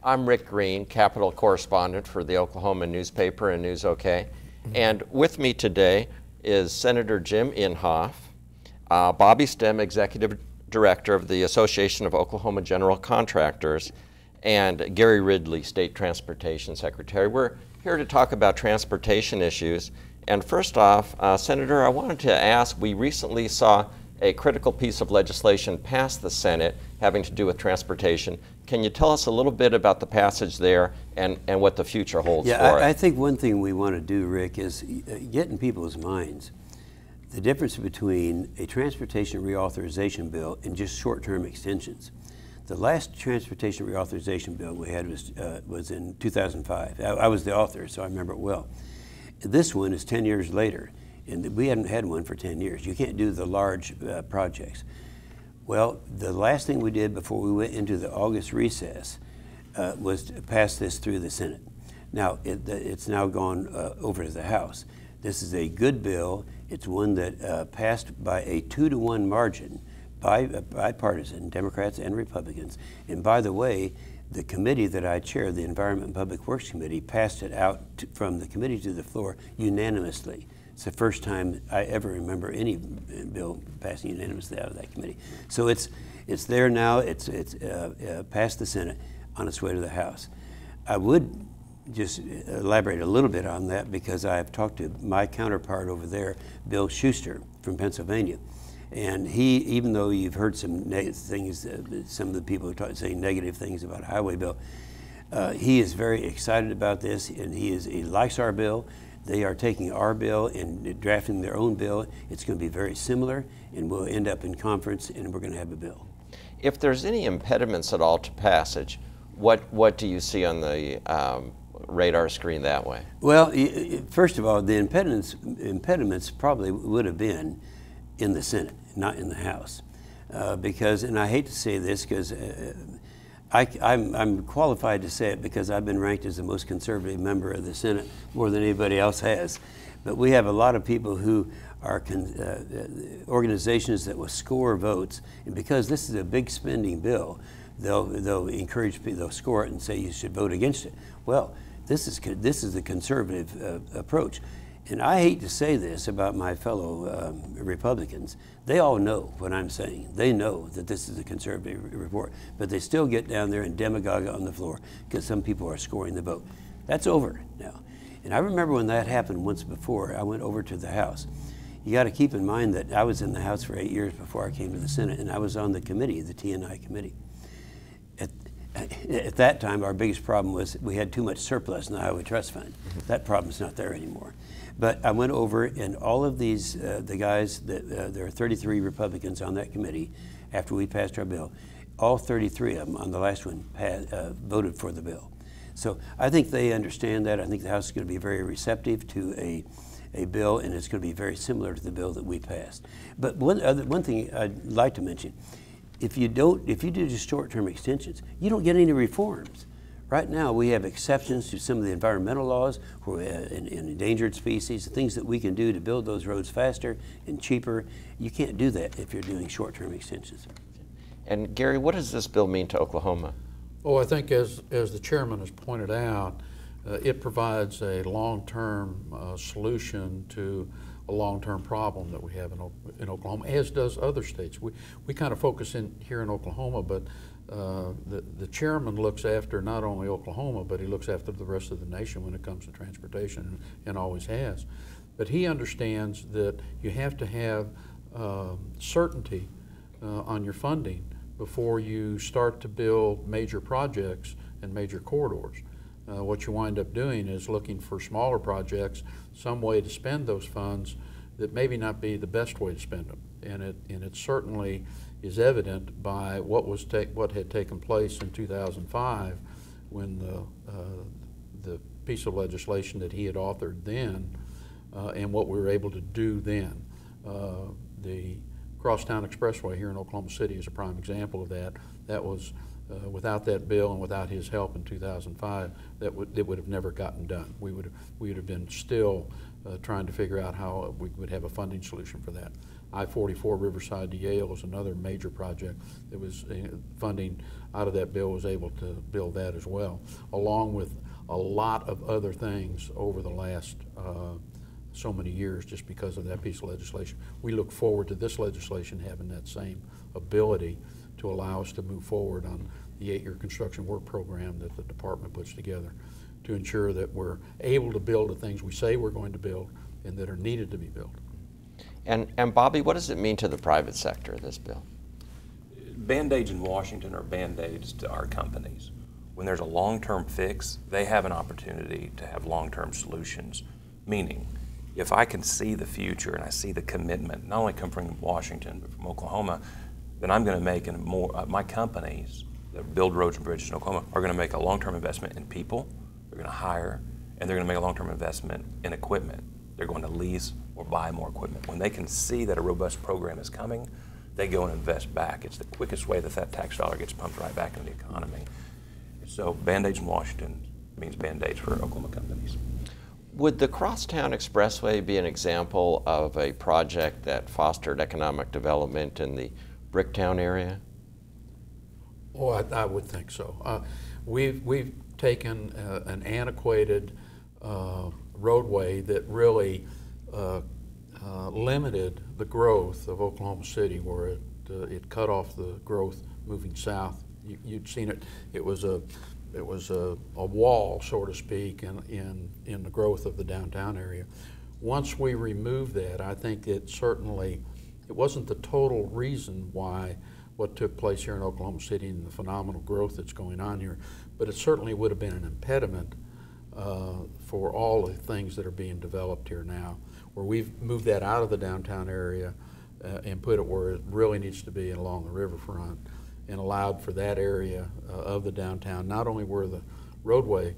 I'm Rick Green, Capitol correspondent for the Oklahoma newspaper and News OK. And with me today is Senator Jim Inhofe, Bobby Stem, Executive Director of the Association of Oklahoma General Contractors, and Gary Ridley, State Transportation Secretary. We're here to talk about transportation issues. And first off, Senator, I wanted to ask, we recently saw a critical piece of legislation pass the Senate having to do with transportation. Can you tell us a little bit about the passage there and what the future holds for it? I think one thing we want to do, Rick, is get in people's minds the difference between a transportation reauthorization bill and just short-term extensions. The last transportation reauthorization bill we had was in 2005. I was the author, so I remember it well. This one is 10 years later, and we hadn't had one for 10 years. You can't do the large projects. Well, the last thing we did before we went into the August recess was to pass this through the Senate. Now, it's now gone over to the House. This is a good bill. It's one that passed by a 2-to-1 margin, bipartisan, Democrats and Republicans. And by the way, the committee that I chair, the Environment and Public Works Committee, passed it out from the committee to the floor unanimously. It's the first time I ever remember any bill passing unanimously out of that committee. So it's there now. It's passed the Senate, on its way to the House. I would just elaborate a little bit on that because I have talked to my counterpart over there, Bill Schuster from Pennsylvania. And he, even though you've heard some things, some of the people are saying negative things about a highway bill, he is very excited about this, and he likes our bill. They are taking our bill and drafting their own bill. It's going to be very similar, and we'll end up in conference, and we're going to have a bill. If there's any impediments at all to passage, what do you see on the radar screen that way? Well, first of all, the impediments probably would have been in the Senate, not in the House, because, and I hate to say this because I'm qualified to say it because I've been ranked as the most conservative member of the Senate more than anybody else has. But we have a lot of people who are organizations that will score votes, and because this is a big spending bill, they'll encourage people, they'll score it and say you should vote against it. Well, this is the conservative approach. And I hate to say this about my fellow Republicans. They all know what I'm saying. They know that this is a conservative report, but they still get down there and demagogue on the floor because some people are scoring the vote. That's over now. And I remember when that happened once before, I went over to the House. You got to keep in mind that I was in the House for 8 years before I came to the Senate, and I was on the committee, the T&I committee. At that time, our biggest problem was we had too much surplus in the Highway Trust Fund. That problem's not there anymore. But I went over, and all of these, the guys, there are 33 Republicans on that committee after we passed our bill. All 33 of them on the last one voted for the bill. So I think they understand that. I think the House is going to be very receptive to a bill, and it's going to be very similar to the bill that we passed. But one thing I'd like to mention, if you do just short-term extensions, you don't get any reforms. Right now, we have exceptions to some of the environmental laws for endangered species, things that we can do to build those roads faster and cheaper. You can't do that if you're doing short-term extensions. And Gary, what does this bill mean to Oklahoma? Oh, I think as the chairman has pointed out, it provides a long-term solution to a long-term problem that we have in Oklahoma, as does other states. We kind of focus in here in Oklahoma, but the chairman looks after not only Oklahoma, but he looks after the rest of the nation when it comes to transportation, and always has. But he understands that you have to have certainty on your funding before you start to build major projects and major corridors. What you wind up doing is looking for smaller projects, some way to spend those funds that maybe not be the best way to spend them. And it certainly is evident by what had taken place in 2005 when the piece of legislation that he had authored then and what we were able to do then. The Crosstown Expressway here in Oklahoma City is a prime example of that. That was without that bill and without his help in 2005, it would have never gotten done. We would have been still trying to figure out how we would have a funding solution for that. I-44 Riverside to Yale is another major project that was funding out of that bill was able to build that as well, along with a lot of other things over the last so many years just because of that piece of legislation. We look forward to this legislation having that same ability to allow us to move forward on the 8-year construction work program that the department puts together to ensure that we're able to build the things we say we're going to build and that are needed to be built. And Bobby, what does it mean to the private sector, this bill? Band-aids in Washington are Band-aids to our companies. When there's a long-term fix, they have an opportunity to have long-term solutions, meaning if I can see the future and I see the commitment, not only come from Washington, but from Oklahoma, then I'm going to make my companies that build roads and bridges in Oklahoma are going to make a long-term investment in people, they're going to hire, and they're going to make a long-term investment in equipment. They're going to lease or buy more equipment. When they can see that a robust program is coming, they go and invest back. It's the quickest way that tax dollar gets pumped right back into the economy. So Band-Aids in Washington means Band-Aids for Oklahoma companies. Would the Crosstown Expressway be an example of a project that fostered economic development in the Bricktown area? Oh, I would think so. We've taken an antiquated roadway that really limited the growth of Oklahoma City, where it cut off the growth moving south. You'd seen it. It was a wall, so to speak, in the growth of the downtown area. Once we removed that, I think it wasn't the total reason why what took place here in Oklahoma City and the phenomenal growth that's going on here, but it certainly would have been an impediment for all the things that are being developed here now, where we've moved that out of the downtown area and put it where it really needs to be along the riverfront, and allowed for that area of the downtown, not only where the roadway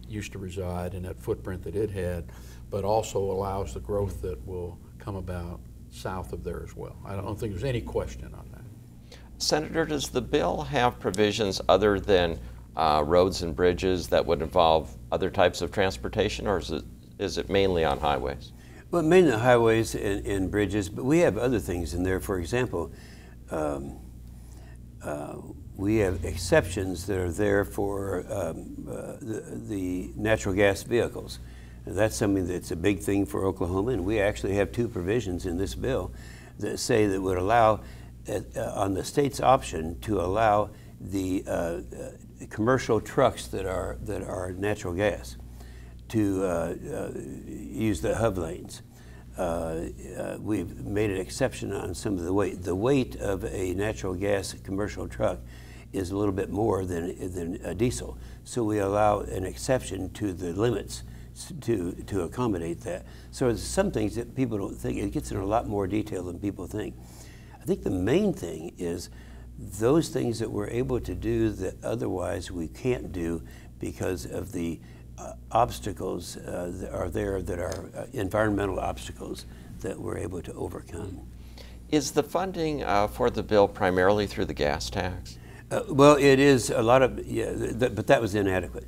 used to reside and that footprint that it had, but also allows the growth that will come about south of there as well. I don't think there's any question on that. Senator, does the bill have provisions other than roads and bridges that would involve other types of transportation, or is it mainly on highways? Well, mainly highways and bridges, but we have other things in there. For example, we have exceptions that are there for the natural gas vehicles. And that's something that's a big thing for Oklahoma, and we actually have 2 provisions in this bill that say that would allow, on the state's option, to allow the commercial trucks that are natural gas to use the hub lanes. We've made an exception on some of the weight. The weight of a natural gas commercial truck is a little bit more than a diesel, so we allow an exception to the limits to accommodate that. So it's some things that people don't think. It gets in a lot more detail than people think. I think the main thing is those things that we're able to do that otherwise we can't do because of the obstacles that are there, that are environmental obstacles that we're able to overcome. Is the funding for the bill primarily through the gas tax? Well, it is a lot of, but that was inadequate.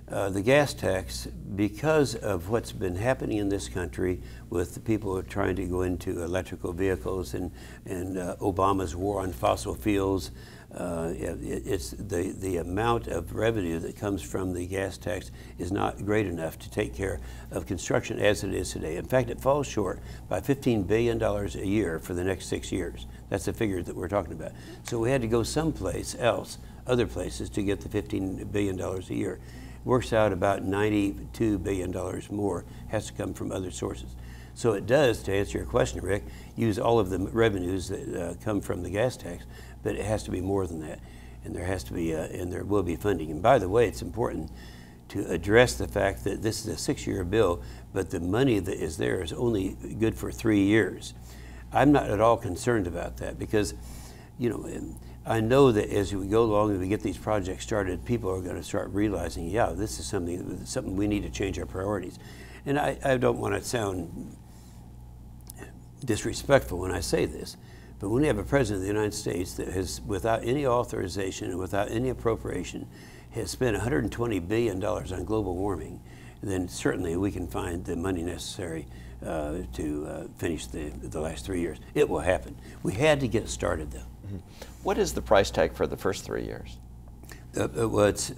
The gas tax, because of what's been happening in this country with the people who are trying to go into electrical vehicles and Obama's war on fossil fuels, it's the amount of revenue that comes from the gas tax is not great enough to take care of construction as it is today. In fact, it falls short by $15 billion a year for the next 6 years. That's the figure that we're talking about. So we had to go someplace else, other places, to get the $15 billion a year. Works out about $92 billion more has to come from other sources. So it does, to answer your question, Rick, use all of the revenues that come from the gas tax, but it has to be more than that. And there has to be, and there will be funding. And by the way, it's important to address the fact that this is a 6-year bill, but the money that is there is only good for 3 years. I'm not at all concerned about that because, you know, I know that as we go along and we get these projects started, people are going to start realizing, yeah, this is something we need to change our priorities. And I don't want to sound disrespectful when I say this, but when we have a president of the United States that has, without any authorization and without any appropriation, has spent $120 billion on global warming, then certainly we can find the money necessary to finish the last 3 years. It will happen. We had to get started, though. Mm-hmm. What is the price tag for the first 3 years? Well, it's,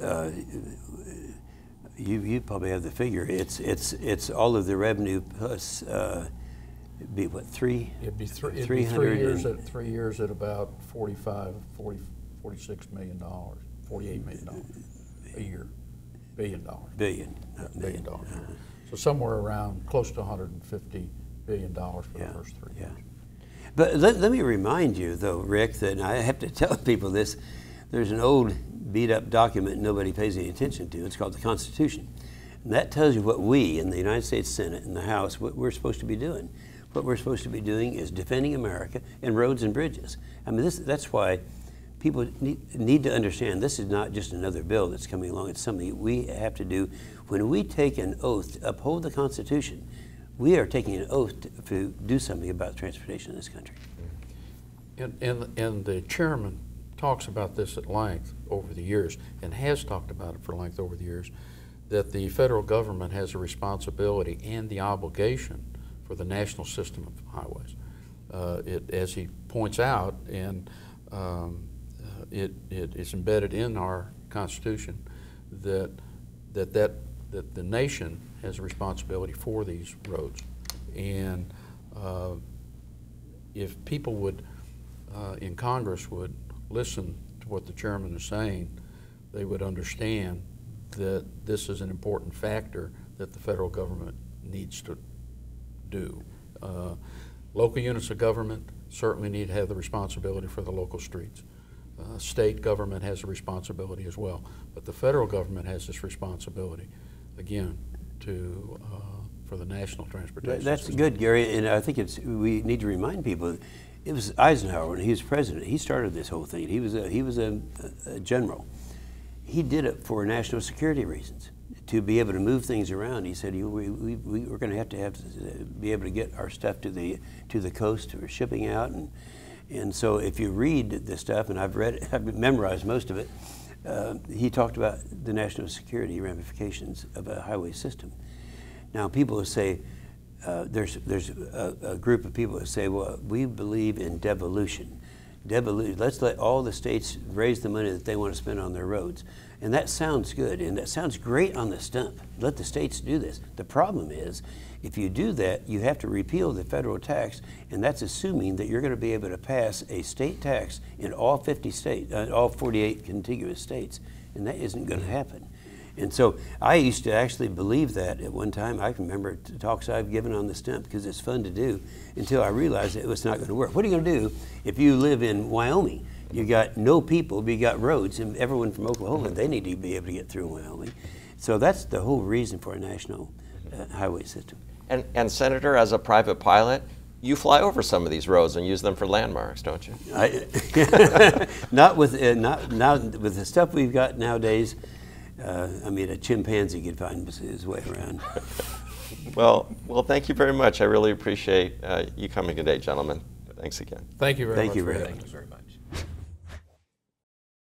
you probably have the figure. It's all of the revenue plus, it'd be what, It'd be 3 years at 3 years at about $46 million, $48 million a year, $1 billion. Not $1 million. billion. So somewhere around close to $150 billion for the first 3 years. But let me remind you, though, Rick, that I have to tell people this. There's an old beat-up document nobody pays any attention to. It's called the Constitution. And that tells you what we in the United States Senate and the House, what we're supposed to be doing. What we're supposed to be doing is defending America and roads and bridges. I mean, that's why people need to understand this is not just another bill that's coming along. It's something we have to do. When we take an oath to uphold the Constitution, we are taking an oath to do something about transportation in this country. And the chairman talks about this at length over the years, and has talked about it for length over the years, that the federal government has a responsibility and the obligation for the national system of highways. As he points out, and it is embedded in our Constitution that the nation has a responsibility for these roads. And if people would, in Congress, would listen to what the chairman is saying, they would understand that this is an important factor that the federal government needs to do. Local units of government certainly need to have the responsibility for the local streets. State government has a responsibility as well, but the federal government has this responsibility, again, to for the national transportation That's system. good, Gary, and I think we need to remind people, it was Eisenhower when he was president. He started this whole thing. He was a general. He did it for national security reasons, to be able to move things around. He said we're going to have to be able to get our stuff to the coast for shipping out, and so if you read this stuff, and I've memorized most of it, he talked about the national security ramifications of a highway system. Now people will say, there's a group of people that say, well, we believe in devolution. Let's let all the states raise the money that they want to spend on their roads. And that sounds good, and that sounds great on the stump. Let the states do this. The problem is, if you do that, you have to repeal the federal tax, and that's assuming that you're going to be able to pass a state tax in all 50 states, all 48 contiguous states, and that isn't going to happen. And so I used to actually believe that at one time. I can remember talks I've given on the stump because it's fun to do, until I realized that it was not going to work. What are you going to do if you live in Wyoming? You got no people, but you got roads, and everyone from Oklahoma, they need to be able to get through Wyoming. So that's the whole reason for a national highway system. And Senator, as a private pilot, you fly over some of these roads and use them for landmarks, don't you? Not with the stuff we've got nowadays. I mean, a chimpanzee could find his way around. Well, thank you very much. I really appreciate you coming today, gentlemen. Thanks again. Thank you very much. Thank you, Rick. Thank you very much.